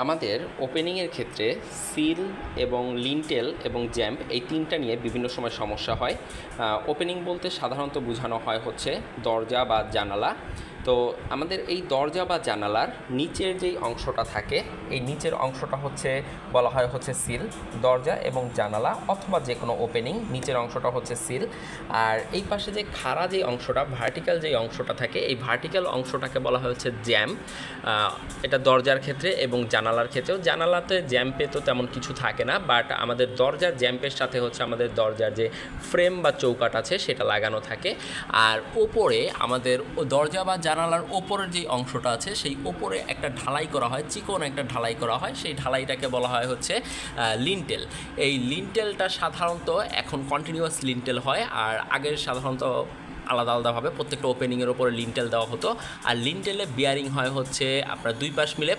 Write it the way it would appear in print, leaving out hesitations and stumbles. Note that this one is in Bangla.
আমাদের ওপেনিংয়ের ক্ষেত্রে সিল এবং লিন্টেল এবং জ্যাম্প এই তিনটা নিয়ে বিভিন্ন সময় সমস্যা হয়। ওপেনিং বলতে সাধারণত বোঝানো হয় হচ্ছে দরজা বা জানালা। তো আমাদের এই দরজা বা জানালার নিচের যেই অংশটা থাকে, এই নিচের অংশটা হচ্ছে বলা হয় হচ্ছে সিল। দরজা এবং জানালা অথবা যে কোনো ওপেনিং নিচের অংশটা হচ্ছে সিল। আর এই পাশে যে খাড়া যে অংশটা, ভার্টিক্যাল যে অংশটা থাকে, এই ভার্টিক্যাল অংশটাকে বলা হয় হচ্ছে জ্যাম্প। এটা দরজার ক্ষেত্রে এবং জানালার ক্ষেত্রেও। জানালাতে জ্যাম্পে তো তেমন কিছু থাকে না, বাট আমাদের দরজার জ্যাম্পের সাথে হচ্ছে আমাদের দরজার যে ফ্রেম বা চৌকাঠ আছে সেটা লাগানো থাকে। আর ওপরে আমাদের দরজা বা জানালার ওপরের যে অংশটা আছে সেই ওপরে একটা ঢালাই করা হয়, চিকন একটা ঢালাই করা হয়, সেই ঢালাইটাকে বলা হয় হচ্ছে লিন্টেল। এই লিন্টেলটা সাধারণত এখন কন্টিনিউয়াস লিন্টেল হয়, আর আগের সাধারণত আলাদা আলাদাভাবে প্রত্যেকটা ওপেনিংয়ের ওপরে লিন্টেল দেওয়া হতো। আর লিন্টেলে বিয়ারিং হয় হচ্ছে আপনার দুই পাশ মিলে